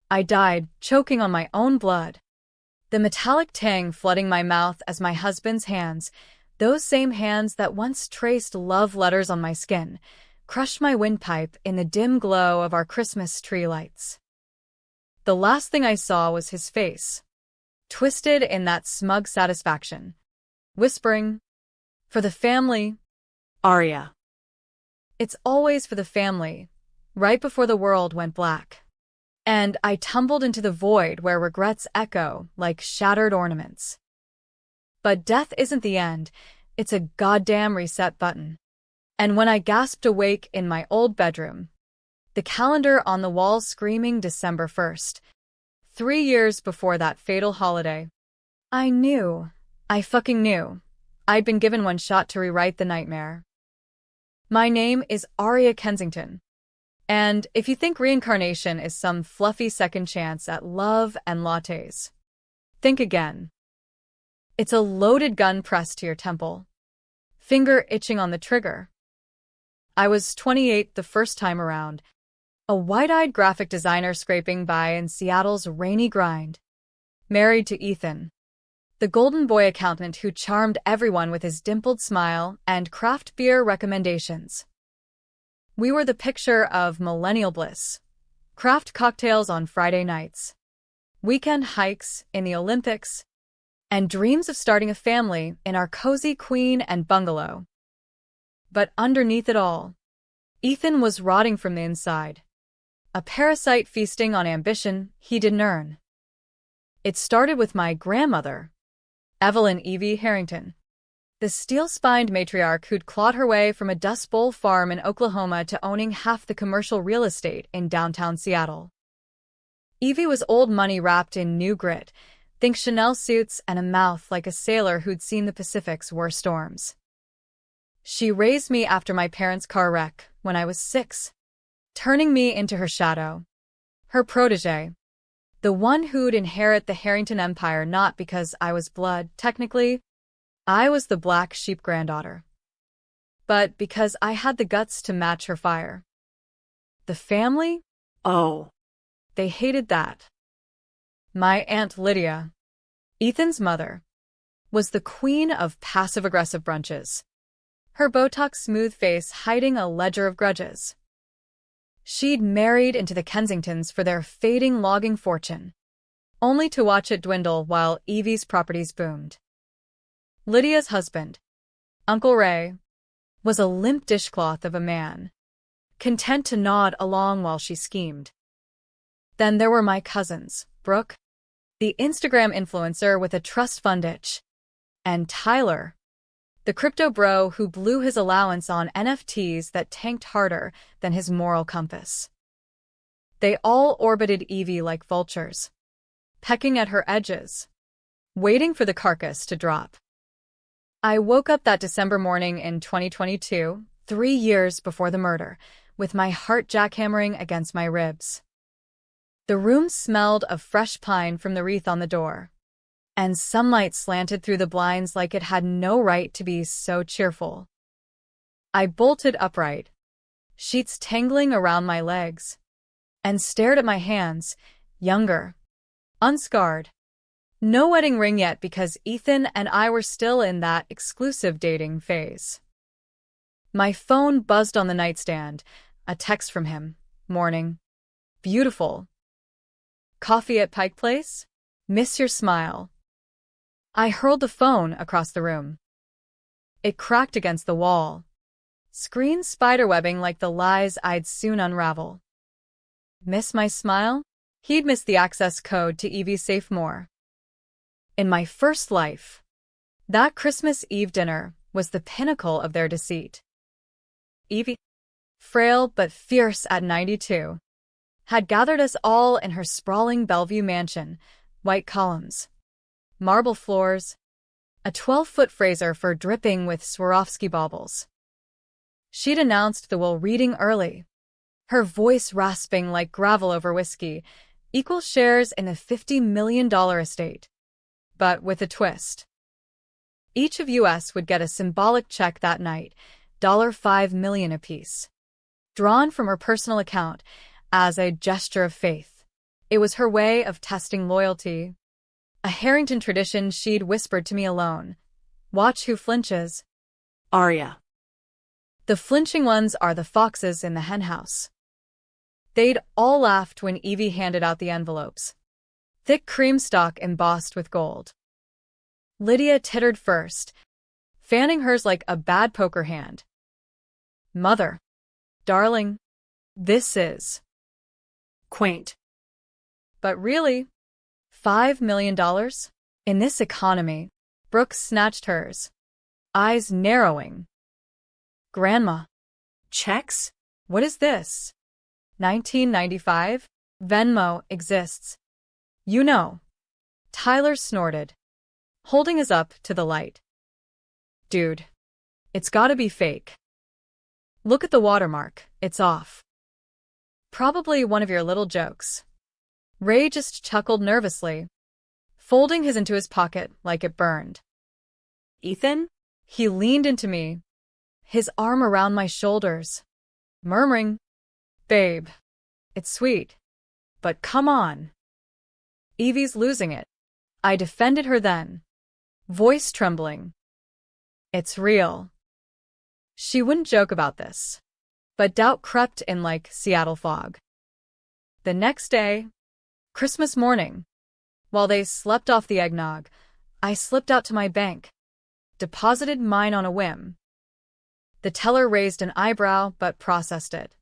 I died, choking on my own blood. The metallic tang flooding my mouth as my husband's hands, those same hands that once traced love letters on my skin, crushed my windpipe in the dim glow of our Christmas tree lights. The last thing I saw was his face, twisted in that smug satisfaction, whispering, "For the family, Arya." It's always for the family, right before the world went black. And I tumbled into the void where regrets echo like shattered ornaments. But death isn't the end, it's a goddamn reset button. And when I gasped awake in my old bedroom, the calendar on the wall screaming December 1st, 3 years before that fatal holiday, I fucking knew, I'd been given one shot to rewrite the nightmare. My name is Arya Kensington. And if you think reincarnation is some fluffy second chance at love and lattes, think again. It's a loaded gun pressed to your temple, finger itching on the trigger. I was 28 the first time around, a wide-eyed graphic designer scraping by in Seattle's rainy grind, married to Ethan, the golden boy accountant who charmed everyone with his dimpled smile and craft beer recommendations. We were the picture of millennial bliss. Craft cocktails on Friday nights, weekend hikes in the Olympics, and dreams of starting a family in our cozy queen and bungalow. But underneath it all, Ethan was rotting from the inside, a parasite feasting on ambition he didn't earn. It started with my grandmother, Evelyn Evie Harrington, the steel-spined matriarch who'd clawed her way from a Dust Bowl farm in Oklahoma to owning half the commercial real estate in downtown Seattle. Evie was old money wrapped in new grit, think Chanel suits and a mouth like a sailor who'd seen the Pacific's worst storms. She raised me after my parents' car wreck when I was 6, turning me into her shadow, her protege, the one who'd inherit the Harrington empire not because I was blood, technically, I was the black sheep granddaughter, but because I had the guts to match her fire. The family? Oh, they hated that. My Aunt Lydia, Ethan's mother, was the queen of passive-aggressive brunches, her Botox-smooth face hiding a ledger of grudges. She'd married into the Kensingtons for their fading logging fortune, only to watch it dwindle while Evie's properties boomed. Lydia's husband, Uncle Ray, was a limp dishcloth of a man, content to nod along while she schemed. Then there were my cousins, Brooke, the Instagram influencer with a trust fund itch, and Tyler, the crypto bro who blew his allowance on NFTs that tanked harder than his moral compass. They all orbited Evie like vultures, pecking at her edges, waiting for the carcass to drop. I woke up that December morning in 2022, 3 years before the murder, with my heart jackhammering against my ribs. The room smelled of fresh pine from the wreath on the door, and sunlight slanted through the blinds like it had no right to be so cheerful. I bolted upright, sheets tangling around my legs, and stared at my hands, younger, unscarred. No wedding ring yet because Ethan and I were still in that exclusive dating phase. My phone buzzed on the nightstand, a text from him. Morning. Beautiful. Coffee at Pike Place? Miss your smile. I hurled the phone across the room. It cracked against the wall, screen spiderwebbing like the lies I'd soon unravel. Miss my smile? He'd missed the access code to Evie's safe more. In my first life, that Christmas Eve dinner was the pinnacle of their deceit. Evie, frail but fierce at 92, had gathered us all in her sprawling Bellevue mansion, white columns, marble floors, a 12-foot Fraser for dripping with Swarovski baubles. She'd announced the will reading early, her voice rasping like gravel over whiskey, equal shares in the $50 million estate. But with a twist. Each of us would get a symbolic check that night, $5 million apiece, drawn from her personal account as a gesture of faith. It was her way of testing loyalty. A Harrington tradition she'd whispered to me alone. Watch who flinches. Arya. The flinching ones are the foxes in the henhouse. They'd all laughed when Evie handed out the envelopes. Thick cream stock embossed with gold. Lydia tittered first, fanning hers like a bad poker hand. Mother. Darling. This is Quaint. But really? $5 million? In this economy? Brooke snatched hers, eyes narrowing. Grandma. Checks? What is this? 1995? Venmo exists. You know. Tyler snorted, holding his up to the light. Dude. It's gotta be fake. Look at the watermark, it's off. Probably one of your little jokes. Ray just chuckled nervously, folding his into his pocket like it burned. Ethan? He leaned into me, his arm around my shoulders, murmuring, Babe, it's sweet, but come on. Evie's losing it. I defended her then, voice trembling. It's real. She wouldn't joke about this, but doubt crept in like Seattle fog. The next day, Christmas morning, while they slept off the eggnog, I slipped out to my bank, deposited mine on a whim. The teller raised an eyebrow but processed it.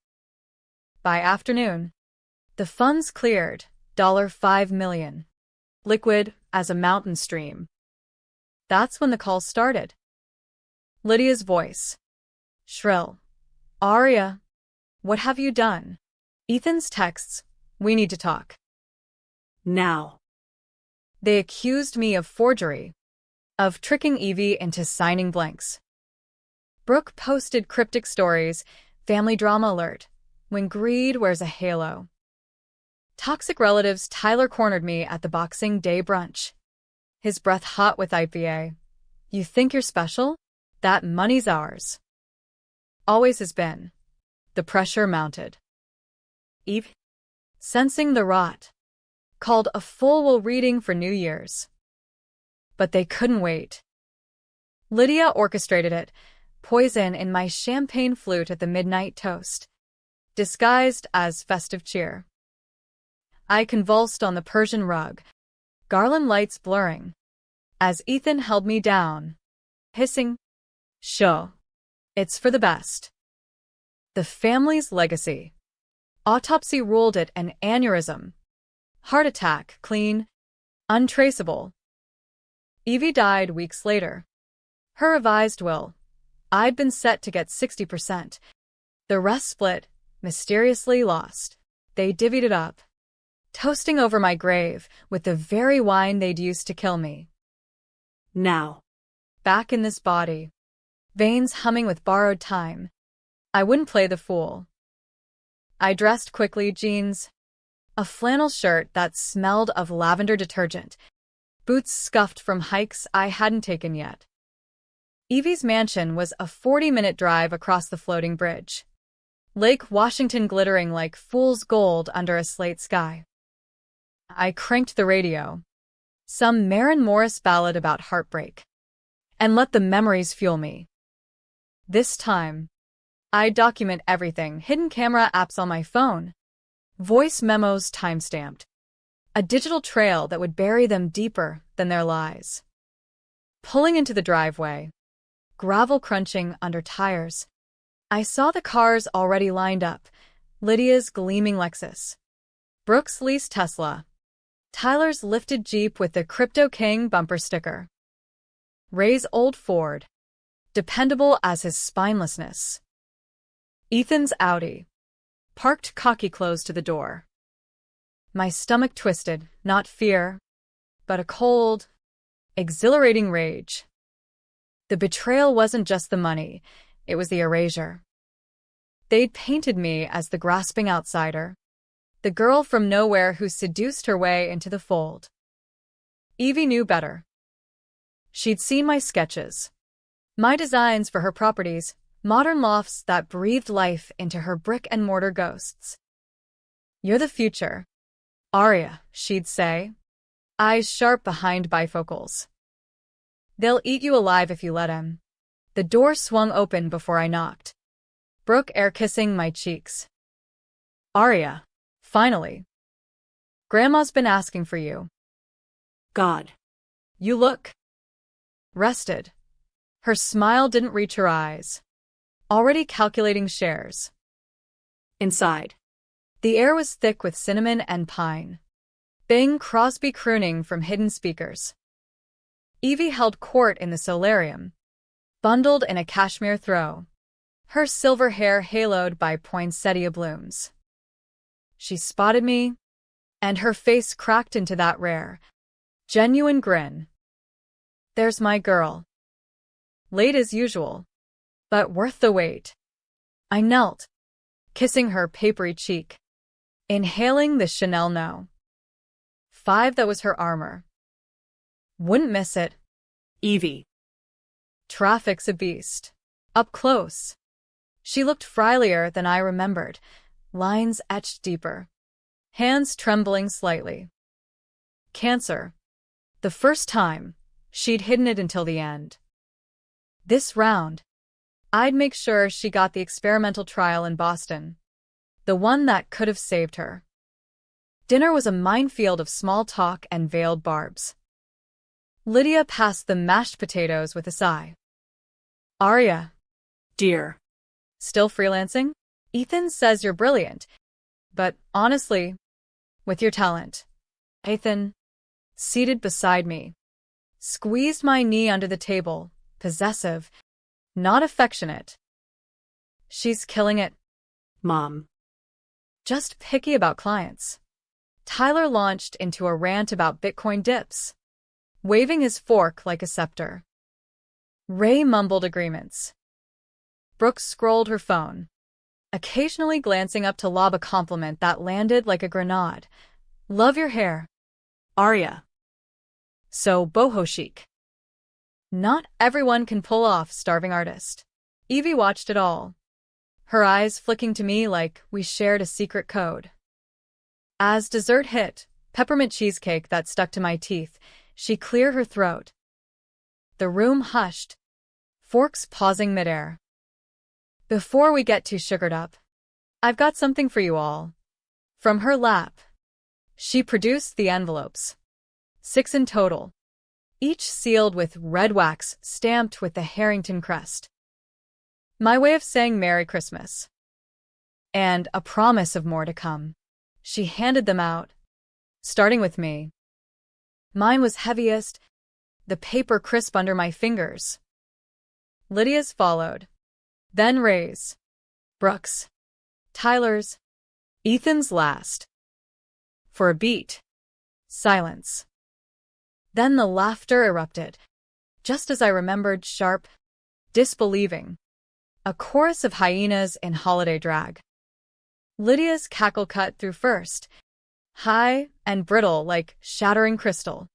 By afternoon, the funds cleared, $5 million, liquid as a mountain stream. That's when the calls started. Lydia's voice, shrill. Arya, what have you done? Ethan's texts, we need to talk. Now. They accused me of forgery, of tricking Evie into signing blanks. Brooke posted cryptic stories, family drama alert, when greed wears a halo. Toxic relatives Tyler cornered me at the Boxing Day brunch. His breath hot with IPA. You think you're special? That money's ours. Always has been. The pressure mounted. Eve, sensing the rot, called a full reading for New Year's. But they couldn't wait. Lydia orchestrated it, poison in my champagne flute at the midnight toast, disguised as festive cheer. I convulsed on the Persian rug, garland lights blurring, as Ethan held me down, hissing, Show. It's for the best. The family's legacy. Autopsy ruled it an aneurysm. Heart attack, clean, untraceable. Evie died weeks later. Her revised will. I'd been set to get 60%. The rest split, mysteriously lost. They divvied it up, toasting over my grave with the very wine they'd used to kill me. Now. Back in this body, veins humming with borrowed time, I wouldn't play the fool. I dressed quickly, jeans, a flannel shirt that smelled of lavender detergent, boots scuffed from hikes I hadn't taken yet. Evie's mansion was a 40-minute drive across the floating bridge, Lake Washington glittering like fool's gold under a slate sky. I cranked the radio, some Maren Morris ballad about heartbreak, and let the memories fuel me. This time, I document everything, hidden camera apps on my phone, voice memos timestamped, a digital trail that would bury them deeper than their lies. Pulling into the driveway, gravel crunching under tires, I saw the cars already lined up, Lydia's gleaming Lexus, Brooke's leased Tesla, Tyler's lifted Jeep with the Crypto King bumper sticker, Ray's old Ford, dependable as his spinelessness, Ethan's Audi, parked cocky close to the door. My stomach twisted, not fear, but a cold, exhilarating rage. The betrayal wasn't just the money, it was the erasure. They'd painted me as the grasping outsider, the girl from nowhere who seduced her way into the fold. Evie knew better. She'd seen my sketches, my designs for her properties, modern lofts that breathed life into her brick-and-mortar ghosts. You're the future, Aria, she'd say, eyes sharp behind bifocals. They'll eat you alive if you let him. The door swung open before I knocked. Brooke air-kissing my cheeks. Aria, finally. Grandma's been asking for you. God. You look rested. Her smile didn't reach her eyes. Already calculating shares. Inside. The air was thick with cinnamon and pine. Bing Crosby crooning from hidden speakers. Evie held court in the solarium, bundled in a cashmere throw, her silver hair haloed by poinsettia blooms. She spotted me, and her face cracked into that rare, genuine grin. There's my girl. Late as usual, but worth the wait. I knelt, kissing her papery cheek, inhaling the Chanel No. 5 that was her armor. Wouldn't miss it. Evie. Traffic's a beast. Up close. She looked frielier than I remembered, lines etched deeper, hands trembling slightly. Cancer. The first time, she'd hidden it until the end. This round, I'd make sure she got the experimental trial in Boston, the one that could have saved her. Dinner was a minefield of small talk and veiled barbs. Lydia passed the mashed potatoes with a sigh. Aria. Dear. Still freelancing? Ethan says you're brilliant. But honestly, with your talent. Ethan, seated beside me, squeezed my knee under the table, possessive, not affectionate. She's killing it. Mom. Just picky about clients. Tyler launched into a rant about Bitcoin dips, waving his fork like a scepter. Ray mumbled agreements. Brooke scrolled her phone, occasionally glancing up to lob a compliment that landed like a grenade. Love your hair. Aria. So boho chic. Not everyone can pull off starving artist. Evie watched it all, her eyes flicking to me like we shared a secret code. As dessert hit, peppermint cheesecake that stuck to my teeth, she cleared her throat. The room hushed, forks pausing midair. Before we get too sugared up, I've got something for you all. From her lap, she produced the envelopes. 6 in total, each sealed with red wax stamped with the Harrington crest. My way of saying Merry Christmas. And a promise of more to come. She handed them out, starting with me. Mine was heaviest, the paper crisp under my fingers. Lydia's followed, then Ray's, Brooke's, Tyler's, Ethan's last. For a beat, silence. Then the laughter erupted, just as I remembered, sharp, disbelieving. A chorus of hyenas in holiday drag. Lydia's cackle cut through first, high and brittle like shattering crystal.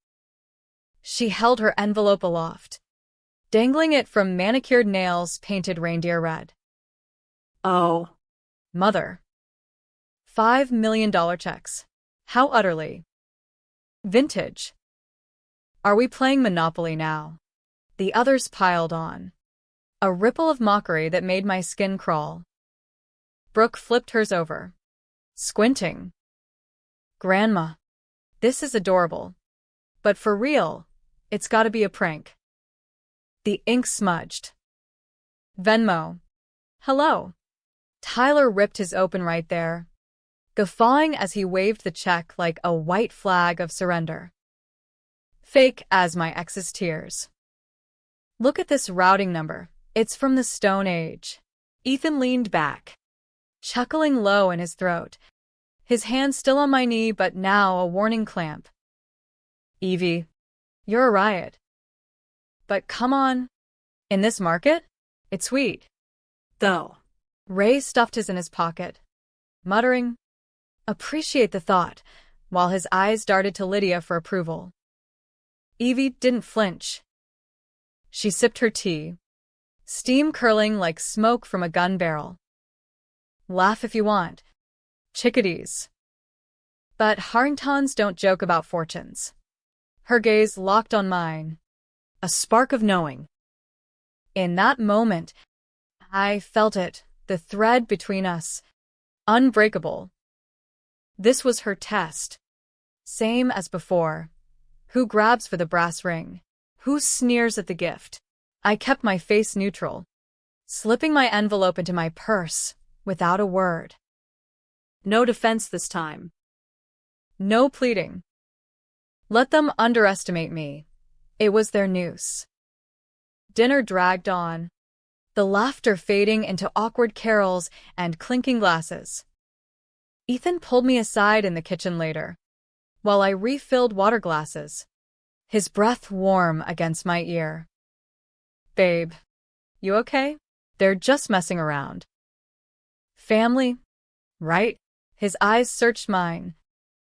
She held her envelope aloft, dangling it from manicured nails painted reindeer red. Oh. Mother. $5 million checks. How utterly vintage. Are we playing Monopoly now? The others piled on. A ripple of mockery that made my skin crawl. Brooke flipped hers over, squinting. Grandma, this is adorable. But for real, it's gotta be a prank. The ink smudged. Venmo. Hello. Tyler ripped his open right there, guffawing as he waved the check like a white flag of surrender. Fake as my ex's tears. Look at this routing number. It's from the Stone Age. Ethan leaned back, chuckling low in his throat, his hand still on my knee but now a warning clamp. Evie, you're a riot. But come on. In this market, it's sweet. Though. Ray stuffed his in his pocket, muttering, appreciate the thought, while his eyes darted to Lydia for approval. Evie didn't flinch. She sipped her tea, steam curling like smoke from a gun barrel. Laugh if you want. Chickadees. But Harringtons don't joke about fortunes. Her gaze locked on mine. A spark of knowing. In that moment, I felt it, the thread between us, unbreakable. This was her test. Same as before. Who grabs for the brass ring? Who sneers at the gift? I kept my face neutral, slipping my envelope into my purse without a word. No defense this time. No pleading. Let them underestimate me. It was their noose. Dinner dragged on, the laughter fading into awkward carols and clinking glasses. Ethan pulled me aside in the kitchen later, while I refilled water glasses, his breath warm against my ear. Babe, you okay? They're just messing around. Family, right? His eyes searched mine,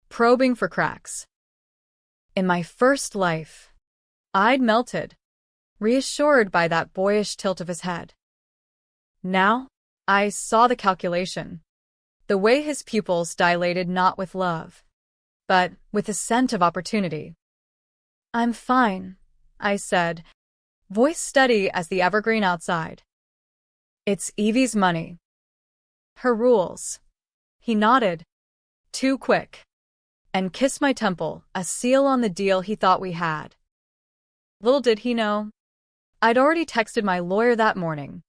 probing for cracks. In my first life, I'd melted, reassured by that boyish tilt of his head. Now, I saw the calculation, the way his pupils dilated not with love, but with a scent of opportunity. I'm fine, I said, voice steady as the evergreen outside. It's Evie's money. Her rules. He nodded, too quick, and kissed my temple, a seal on the deal he thought we had. Little did he know, I'd already texted my lawyer that morning.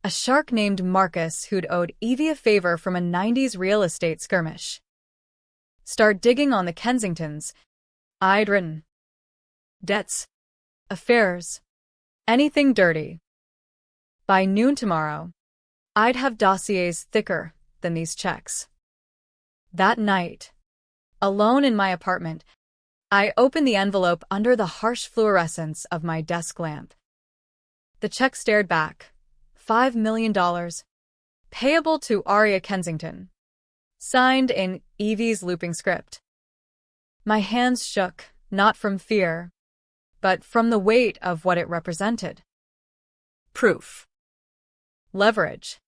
A shark named Marcus who'd owed Evie a favor from a 90s real estate skirmish. Start digging on the Kensingtons, I'd written. Debts. Affairs. Anything dirty. By noon tomorrow, I'd have dossiers thicker than these checks. That night, alone in my apartment, I opened the envelope under the harsh fluorescence of my desk lamp. The check stared back. $5 million. Payable to Aria Kensington. Signed in Evie's looping script. My hands shook, not from fear, but from the weight of what it represented. Proof. Leverage.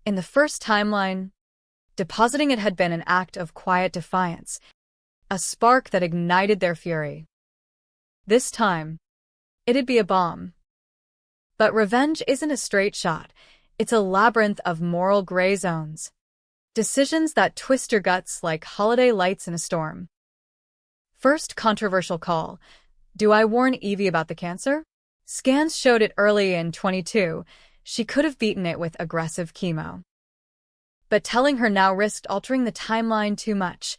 In the first timeline, depositing it had been an act of quiet defiance, a spark that ignited their fury. This time, it'd be a bomb. But revenge isn't a straight shot. It's a labyrinth of moral gray zones. Decisions that twist your guts like holiday lights in a storm. First controversial call. Do I warn Evie about the cancer? Scans showed it early in 22. She could have beaten it with aggressive chemo. But telling her now risked altering the timeline too much.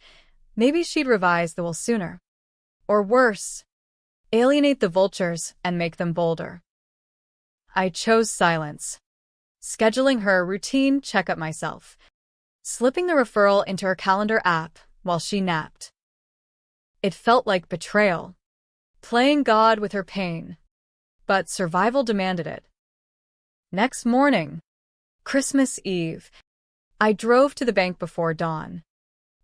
Maybe she'd revise the will sooner. Or worse, alienate the vultures and make them bolder. I chose silence, scheduling her a routine checkup myself, slipping the referral into her calendar app while she napped. It felt like betrayal, playing God with her pain, but survival demanded it. Next morning, Christmas Eve, I drove to the bank before dawn.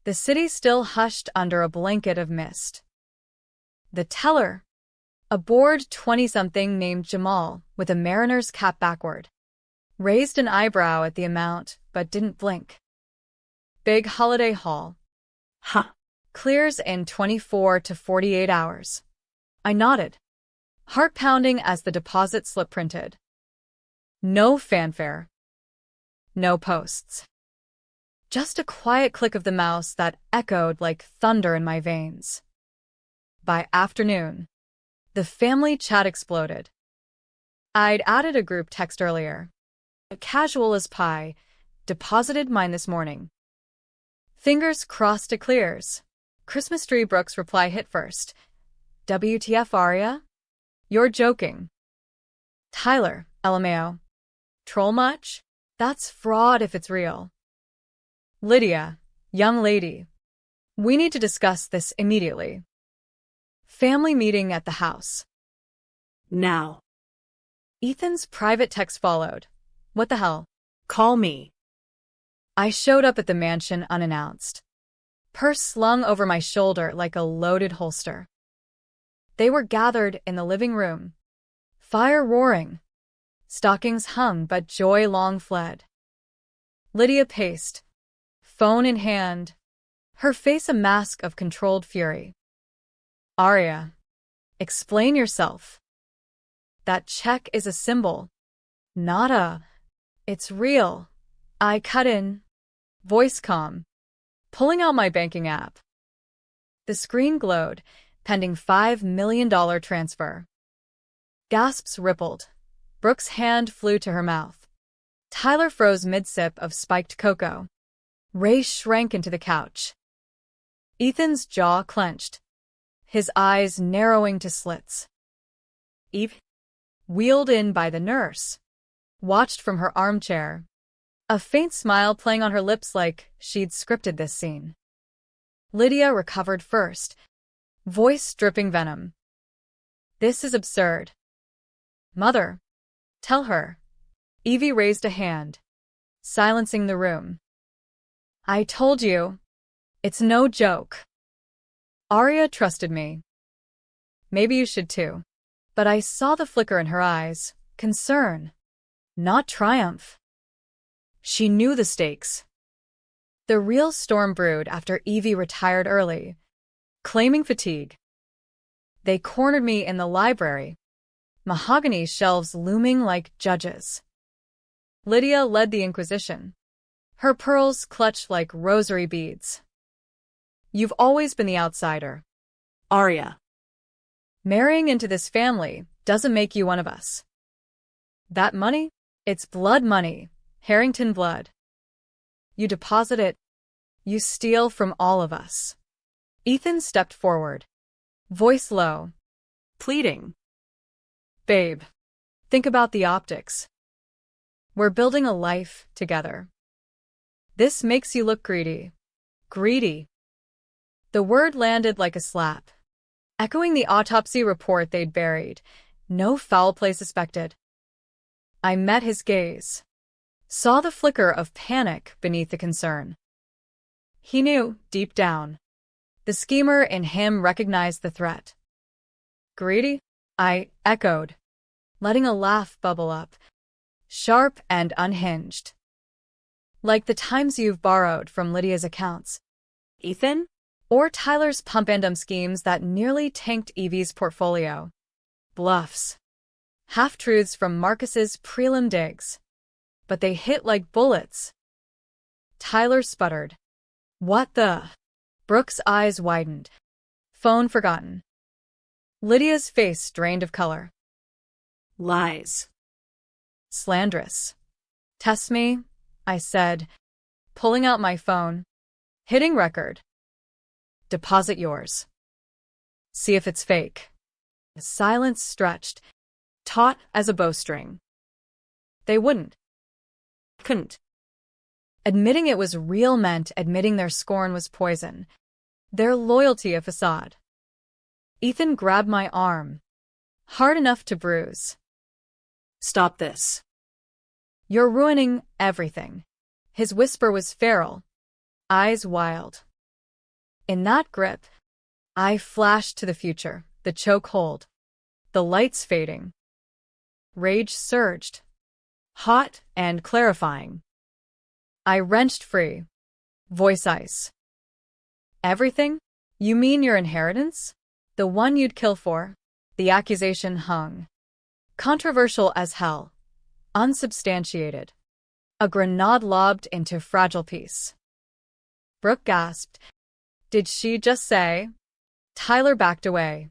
The city still hushed under a blanket of mist. The teller, a bored 20-something named Jamal with a mariner's cap backward, raised an eyebrow at the amount but didn't blink. Big holiday haul. Huh. Clears in 24 to 48 hours. I nodded, heart pounding as the deposit slip printed. No fanfare. No posts. Just a quiet click of the mouse that echoed like thunder in my veins. By afternoon, the family chat exploded. I'd added a group text earlier. Casual as pie, deposited mine this morning. Fingers crossed it clears. Christmas tree Brooks' reply hit first. WTF, Aria? You're joking. Tyler, LMAO. Troll much? That's fraud if it's real. Lydia, young lady. We need to discuss this immediately. Family meeting at the house. Now. Ethan's private text followed. What the hell? Call me. I showed up at the mansion unannounced. Purse slung over my shoulder like a loaded holster. They were gathered in the living room. Fire roaring. Stockings hung, but joy long fled. Lydia paced, phone in hand, her face a mask of controlled fury. Arya, explain yourself. That check is a symbol, not a... It's real. I cut in. Voice calm. Pulling out my banking app. The screen glowed, pending $5 million transfer. Gasps rippled. Brooke's hand flew to her mouth. Tyler froze mid-sip of spiked cocoa. Ray shrank into the couch. Ethan's jaw clenched, his eyes narrowing to slits. Eve, wheeled in by the nurse, watched from her armchair, a faint smile playing on her lips like she'd scripted this scene. Lydia recovered first, voice dripping venom. This is absurd. Mother, tell her. Evie raised a hand, silencing the room. I told you. It's no joke. Arya trusted me. Maybe you should too. But I saw the flicker in her eyes, concern, not triumph. She knew the stakes. The real storm brewed after Evie retired early, claiming fatigue. They cornered me in the library, mahogany shelves looming like judges. Lydia led the Inquisition, her pearls clutched like rosary beads. You've always been the outsider. Arya. Marrying into this family doesn't make you one of us. That money? It's blood money, Harrington blood. You deposit it, you steal from all of us. Ethan stepped forward, voice low, Pleading. Babe, think about the optics. We're building a life together. This makes you look greedy. Greedy. The word landed like a slap, echoing the autopsy report they'd buried. No foul play suspected. I met his gaze, saw the flicker of panic beneath the concern. He knew, deep down. The schemer in him recognized the threat. Greedy? I echoed, letting a laugh bubble up, sharp and unhinged. Like the times you've borrowed from Lydia's accounts. Ethan? Or Tyler's pump-and-dump schemes that nearly tanked Evie's portfolio. Bluffs. Half-truths from Marcus's prelim digs. But they hit like bullets. Tyler sputtered. What the? Brooke's eyes widened. Phone forgotten. Lydia's face drained of color. Lies. Slanderous. Test me, I said, pulling out my phone. Hitting record. Deposit yours. See if it's fake. The silence stretched, taut as a bowstring. They wouldn't. Couldn't. Admitting it was real meant admitting their scorn was poison, their loyalty a facade. Ethan grabbed my arm, hard enough to bruise. Stop this. You're ruining everything. His whisper was feral, eyes wild. In that grip, I flashed to the future, the chokehold, the lights fading. Rage surged, hot and clarifying. I wrenched free, voice ice. Everything? You mean your inheritance? The one you'd kill for? The accusation hung. Controversial as hell. Unsubstantiated. A grenade lobbed into fragile peace. Brooke gasped. Did she just say? Tyler backed away,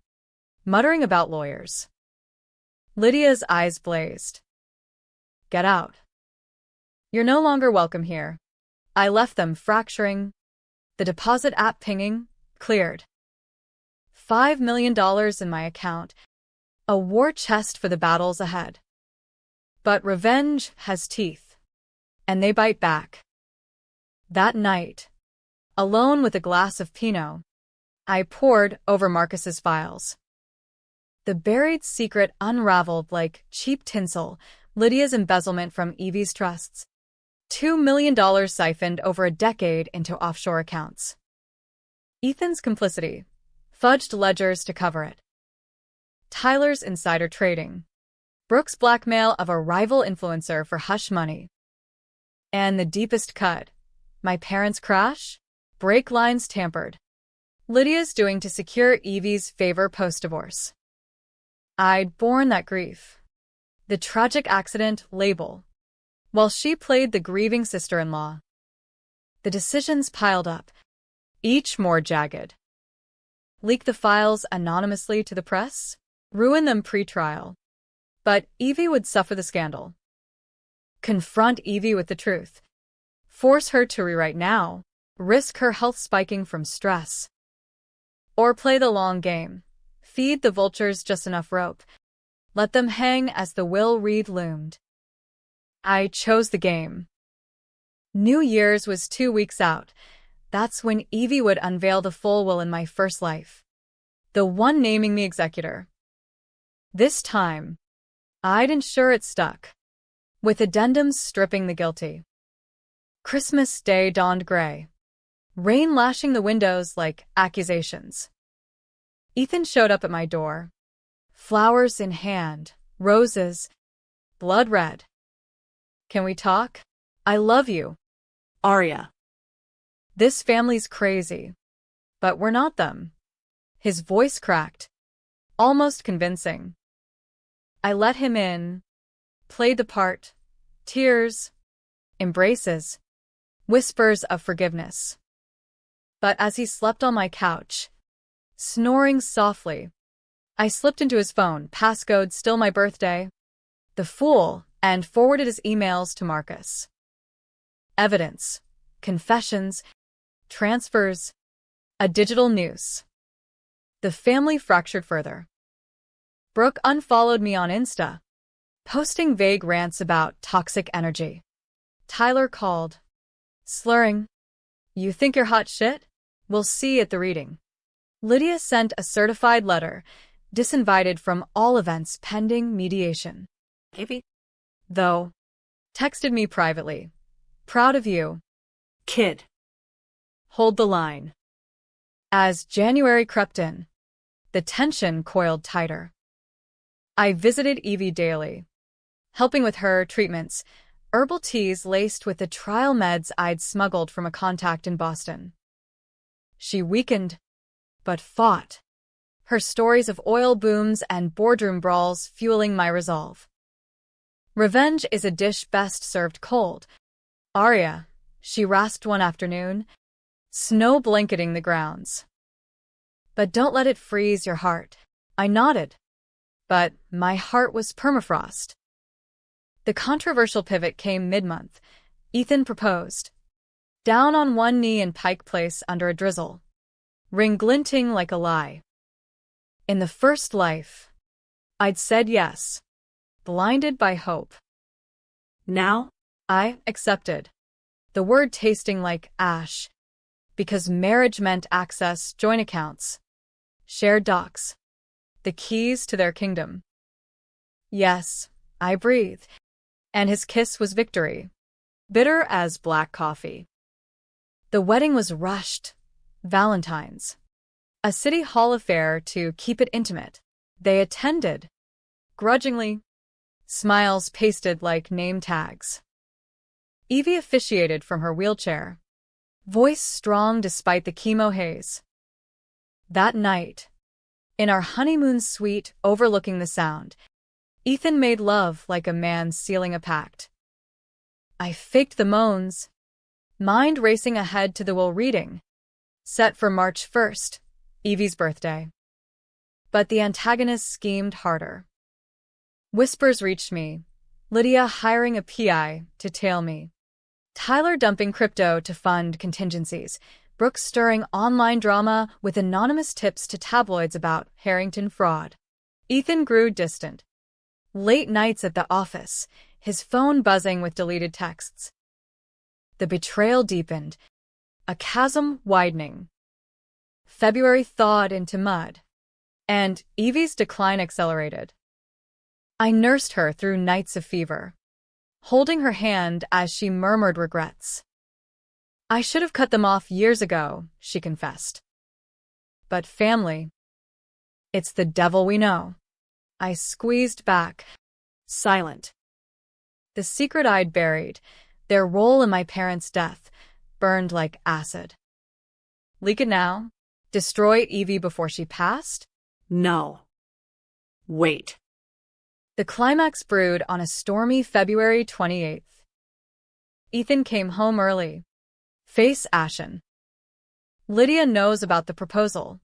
muttering about lawyers. Lydia's eyes blazed. Get out. You're no longer welcome here. I left them fracturing. The deposit app pinging, cleared. $5 million in my account. A war chest for the battles ahead. But revenge has teeth. And they bite back. That night, alone with a glass of Pinot, I pored over Marcus's files. The buried secret unraveled like cheap tinsel, Lydia's embezzlement from Evie's trusts. $2 million siphoned over a decade into offshore accounts. Ethan's complicity, fudged ledgers to cover it. Tyler's insider trading. Brooke's blackmail of a rival influencer for hush money. And the deepest cut, my parents' crash? Brake lines tampered. Lydia's doing to secure Evie's favor post-divorce. I'd borne that grief. The tragic accident label, while she played the grieving sister-in-law. The decisions piled up, each more jagged. Leak the files anonymously to the press? Ruin them pre-trial. But Evie would suffer the scandal. Confront Evie with the truth. Force her to rewrite now. Risk her health spiking from stress. Or play the long game. Feed the vultures just enough rope. Let them hang as the will read loomed. I chose the game. New Year's was 2 weeks out. That's when Evie would unveil the full will in my first life. The one naming me executor. This time, I'd ensure it stuck, with addendums stripping the guilty. Christmas Day dawned gray, rain lashing the windows like accusations. Ethan showed up at my door, flowers in hand, roses, blood red. Can we talk? I love you. Arya. This family's crazy, but we're not them. His voice cracked, almost convincing. I let him in, played the part, tears, embraces, whispers of forgiveness. But as he slept on my couch, snoring softly, I slipped into his phone, passcode still my birthday, the fool, and forwarded his emails to Marcus. Evidence, confessions, transfers, a digital noose. The family fractured further. Brooke unfollowed me on Insta, posting vague rants about toxic energy. Tyler called, slurring, "You think you're hot shit? We'll see at the reading." Lydia sent a certified letter, disinvited from all events pending mediation. Evie? Though, texted me privately, "Proud of you. Kid. Hold the line." As January crept in, the tension coiled tighter. I visited Evie daily, helping with her treatments, herbal teas laced with the trial meds I'd smuggled from a contact in Boston. She weakened, but fought, her stories of oil booms and boardroom brawls fueling my resolve. Revenge is a dish best served cold. Arya, she rasped one afternoon, snow blanketing the grounds. But don't let it freeze your heart. I nodded. But my heart was permafrost. The controversial pivot came mid-month. Ethan proposed. Down on one knee in Pike Place under a drizzle. Ring glinting like a lie. In the first life, I'd said yes, blinded by hope. Now? I accepted, the word tasting like ash, because marriage meant access, joint accounts, shared docs, the keys to their kingdom. Yes, I breathed, and his kiss was victory, bitter as black coffee. The wedding was rushed, Valentine's, a city hall affair to keep it intimate. They attended, grudgingly, smiles pasted like name tags. Evie officiated from her wheelchair, voice strong despite the chemo haze. That night, in our honeymoon suite overlooking the Sound, Ethan made love like a man sealing a pact. I faked the moans, mind racing ahead to the will reading, set for March 1st, Evie's birthday. But the antagonist schemed harder. Whispers reached me, Lydia hiring a PI to tail me, Tyler dumping crypto to fund contingencies, Brooke stirring online drama with anonymous tips to tabloids about Harrington fraud. Ethan grew distant. Late nights at the office, his phone buzzing with deleted texts. The betrayal deepened, a chasm widening. February thawed into mud, and Evie's decline accelerated. I nursed her through nights of fever, holding her hand as she murmured regrets. I should have cut them off years ago, she confessed. But family, it's the devil we know. I squeezed back, silent. The secret I'd buried, their role in my parents' death, burned like acid. Leak it now? Destroy Evie before she passed? No. Wait. The climax brewed on a stormy February 28th. Ethan came home early, face ashen. Lydia knows about the proposal.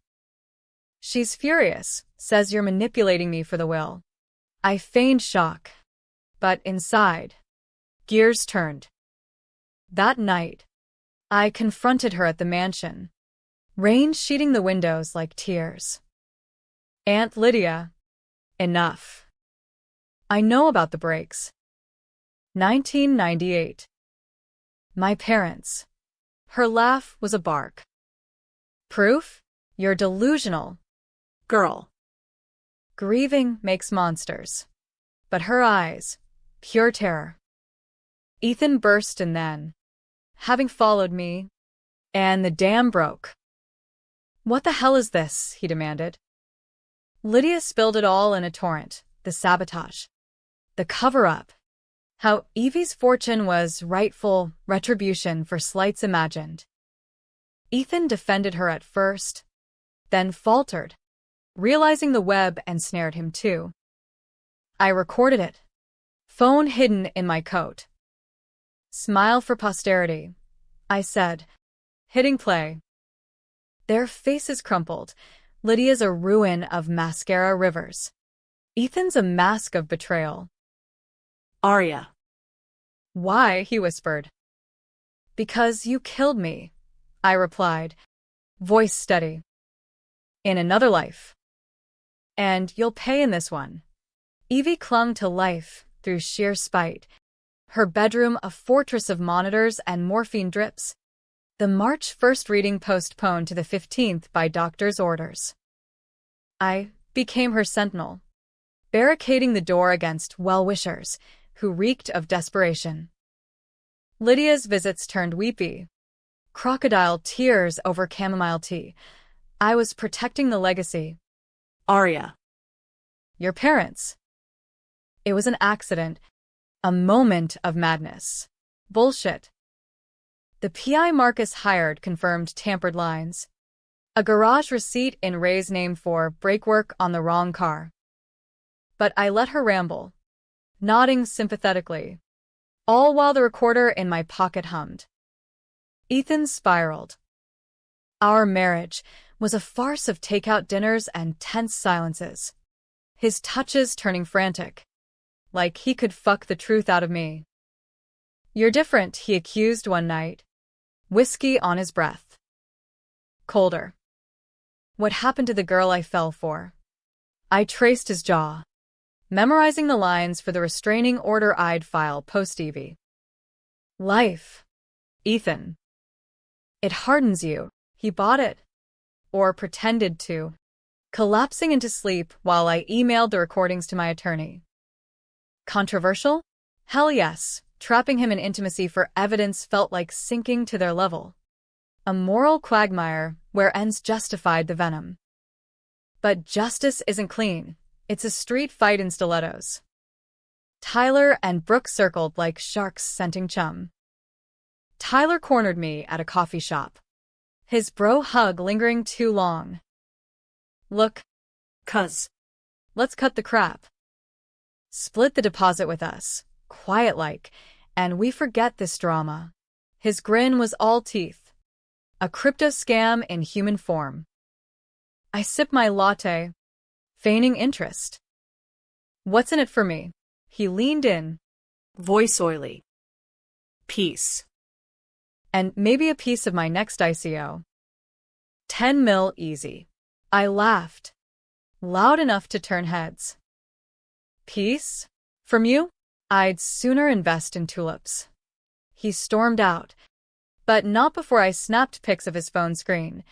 She's furious, says you're manipulating me for the will. I feigned shock. But inside, gears turned. That night, I confronted her at the mansion, rain sheeting the windows like tears. Aunt Lydia, enough. I know about the breaks. 1998. My parents. Her laugh was a bark. Proof? You're delusional. Girl. Grieving makes monsters. But her eyes, pure terror. Ethan burst and then, having followed me, and the dam broke. What the hell is this? He demanded. Lydia spilled it all in a torrent, the sabotage, the cover-up, how Evie's fortune was rightful retribution for slights imagined. Ethan defended her at first, then faltered, realizing the web ensnared him too. I recorded it. Phone hidden in my coat. Smile for posterity, I said, hitting play. Their faces crumpled. Lydia's a ruin of mascara rivers. Ethan's a mask of betrayal. Arya. Why? He whispered. Because you killed me, I replied, voice steady. In another life. And you'll pay in this one. Evie clung to life through sheer spite. Her bedroom a fortress of monitors and morphine drips. The March 1st reading postponed to the 15th by doctor's orders. I became her sentinel, barricading the door against well-wishers who reeked of desperation. Lydia's visits turned weepy. Crocodile tears over chamomile tea. I was protecting the legacy. Arya. Your parents. It was an accident, a moment of madness. Bullshit. The PI Marcus hired confirmed tampered lines. A garage receipt in Ray's name for brake work on the wrong car. But I let her ramble, nodding sympathetically, all while the recorder in my pocket hummed. Ethan spiraled. Our marriage was a farce of takeout dinners and tense silences. His touches turning frantic, like he could fuck the truth out of me. You're different, he accused one night. Whiskey on his breath. Colder. What happened to the girl I fell for? I traced his jaw, memorizing the lines for the restraining order I'd file post-Evie. Life. Ethan. It hardens you. He bought it. Or pretended to. Collapsing into sleep while I emailed the recordings to my attorney. Controversial? Hell yes. Trapping him in intimacy for evidence felt like sinking to their level. A moral quagmire where ends justified the venom. But justice isn't clean. It's a street fight in stilettos. Tyler and Brooke circled like sharks scenting chum. Tyler cornered me at a coffee shop. His bro hug lingering too long. Look. Cuz. Let's cut the crap. Split the deposit with us, quiet-like, and we forget this drama. His grin was all teeth. A crypto scam in human form. I sipped my latte, feigning interest. What's in it for me? He leaned in. Voice oily. Peace. And maybe a piece of my next ICO. 10 mil easy. I laughed, loud enough to turn heads. Peace? From you? I'd sooner invest in tulips. He stormed out, but not before I snapped pics of his phone screen,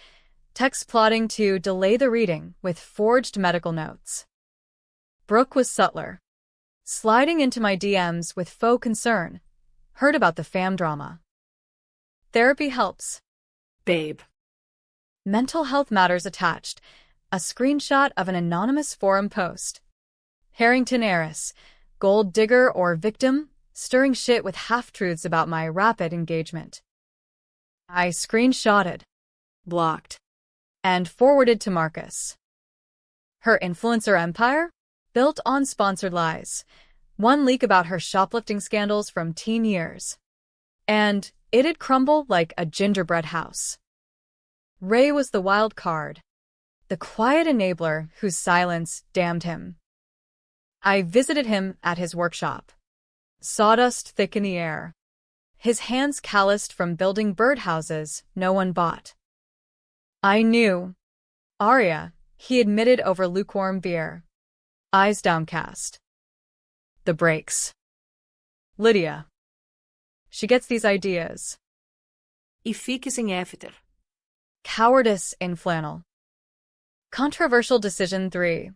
text plotting to delay the reading with forged medical notes. Brooke was subtler, sliding into my DMs with faux concern. Heard about the fam drama. Therapy helps. Babe. Mental health matters attached. A screenshot of an anonymous forum post. Harrington heiress, gold digger or victim, stirring shit with half-truths about my rapid engagement. I screenshotted. Blocked. and forwarded to Marcus. Her influencer empire? Built on sponsored lies. One leak about her shoplifting scandals from teen years. And it'd crumble like a gingerbread house. Ray was the wild card. The quiet enabler whose silence damned him. I visited him at his workshop. Sawdust thick in the air. His hands calloused from building birdhouses no one bought. I knew. Arya, he admitted over lukewarm beer. Eyes downcast. The breaks. Lydia. She gets these ideas. E fique sem éfter. Cowardice in flannel. Controversial decision 3.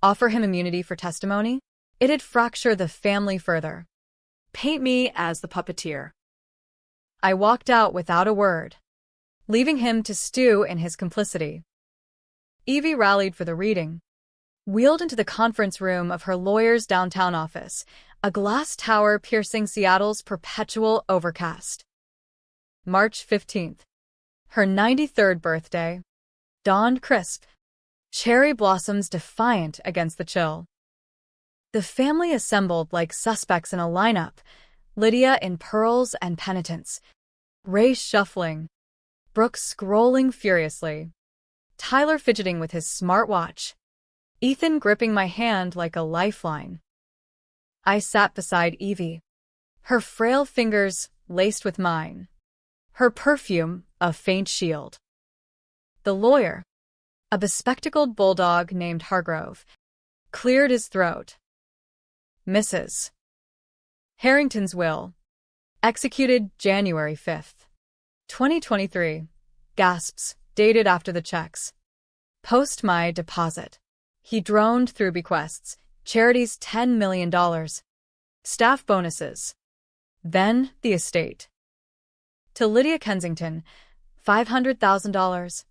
Offer him immunity for testimony? It'd fracture the family further. Paint me as the puppeteer. I walked out without a word, leaving him to stew in his complicity. Evie rallied for the reading. Wheeled into the conference room of her lawyer's downtown office, a glass tower piercing Seattle's perpetual overcast. March 15th. Her 93rd birthday. Dawned crisp. Cherry blossoms defiant against the chill. The family assembled like suspects in a lineup, Lydia in pearls and penitence, Ray shuffling, Brooke scrolling furiously, Tyler fidgeting with his smartwatch, Ethan gripping my hand like a lifeline. I sat beside Evie, her frail fingers laced with mine, her perfume a faint shield. The lawyer, a bespectacled bulldog named Hargrove, cleared his throat. Mrs. Harrington's will. Executed January 5th, 2023. Gasps, dated after the checks. Post my deposit. He droned through bequests, charities $10 million. Staff bonuses. Then the estate. To Lydia Kensington, $500,000.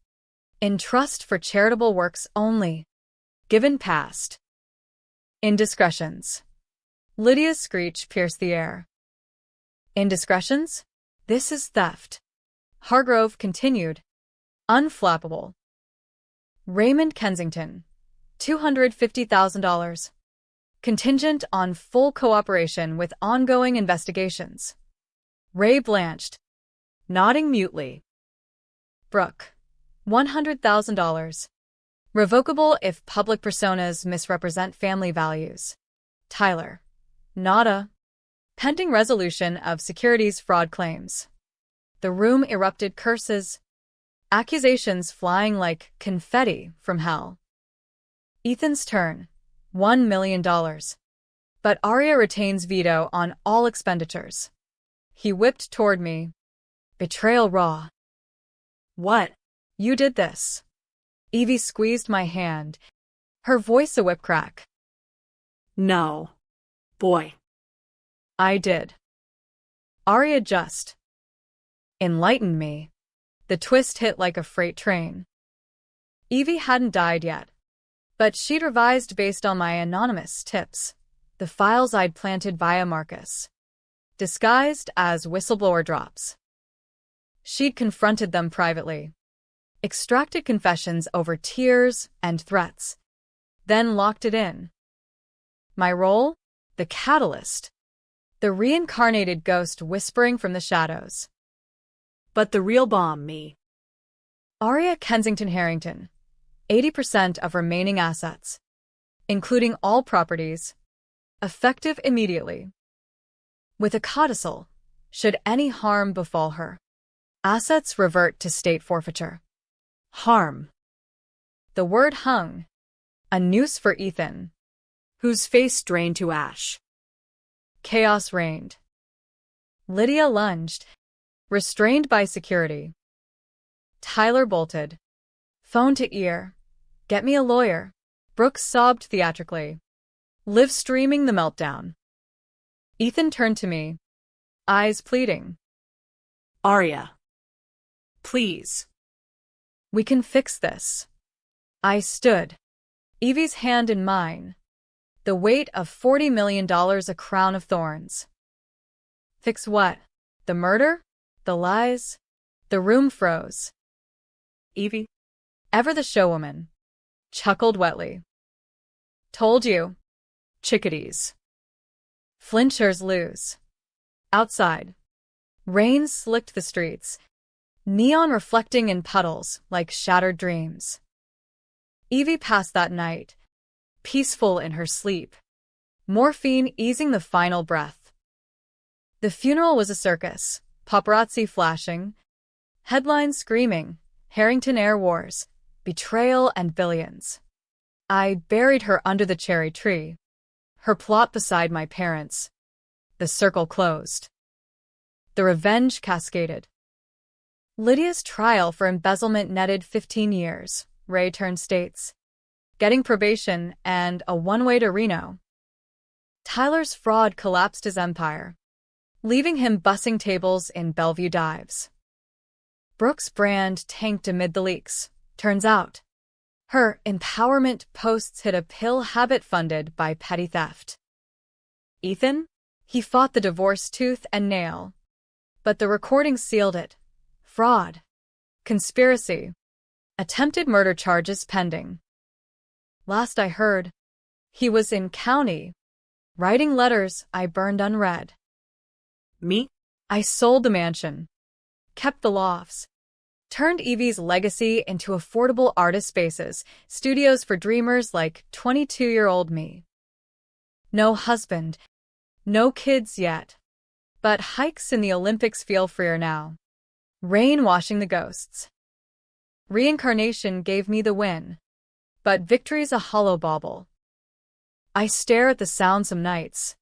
In trust for charitable works only. Given past. Indiscretions. Lydia's screech pierced the air. Indiscretions? This is theft. Hargrove continued. Unflappable. Raymond Kensington, $250,000. Contingent on full cooperation with ongoing investigations. Ray blanched, nodding mutely. Brooke, $100,000. Revocable if public personas misrepresent family values. Tyler, nada. Pending resolution of securities fraud claims. The room erupted curses, accusations flying like confetti from hell. Ethan's turn, $1 million. But Arya retains veto on all expenditures. He whipped toward me. Betrayal raw. What? You did this. Evie squeezed my hand, her voice a whip crack. No. Boy. I did. Arya just enlightened me. The twist hit like a freight train. Evie hadn't died yet, but she'd revised based on my anonymous tips, the files I'd planted via Marcus, disguised as whistleblower drops. She'd confronted them privately, extracted confessions over tears and threats, then locked it in. My role? The catalyst. The reincarnated ghost whispering from the shadows. But the real bomb, me. Arya Kensington Harrington, 80% of remaining assets, including all properties, effective immediately. With a codicil, should any harm befall her, assets revert to state forfeiture. Harm. The word hung, a noose for Ethan, Whose face drained to ash. Chaos reigned. Lydia lunged, restrained by security. Tyler bolted. Phone to ear. Get me a lawyer. Brooke sobbed theatrically, live streaming the meltdown. Ethan turned to me, eyes pleading. Arya. Please. We can fix this. I stood, Evie's hand in mine, the weight of $40 million a crown of thorns. Fix what? The murder? The lies? The room froze. Evie? Ever the showwoman. Chuckled wetly. Told you. Chickadees. Flinchers lose. Outside. Rain slicked the streets, neon reflecting in puddles like shattered dreams. Evie passed that night, peaceful in her sleep, morphine easing the final breath. The funeral was a circus, paparazzi flashing, headlines screaming, Harrington Air Wars, betrayal and billions. I buried her under the cherry tree, her plot beside my parents. The circle closed. The revenge cascaded. Lydia's trial for embezzlement netted 15 years, Ray turned states, getting probation and a one-way to Reno. Tyler's fraud collapsed his empire, leaving him bussing tables in Bellevue dives. Brooke's brand tanked amid the leaks, turns out. Her empowerment posts hit a pill habit funded by petty theft. Ethan? He fought the divorce tooth and nail. But the recording sealed it. Fraud. Conspiracy. Attempted murder charges pending. Last I heard, he was in county, writing letters I burned unread. Me? I sold the mansion, kept the lofts, turned Evie's legacy into affordable artist spaces, studios for dreamers like 22-year-old me. No husband, no kids yet, but hikes in the Olympics feel freer now. Rain washing the ghosts. Reincarnation gave me the win, but victory's a hollow bauble. I stare at the sound some nights,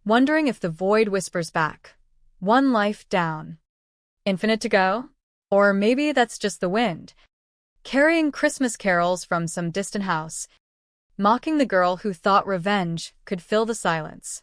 wondering if the void whispers back. One life down. Infinite to go? Or maybe that's just the wind, carrying Christmas carols from some distant house, mocking the girl who thought revenge could fill the silence.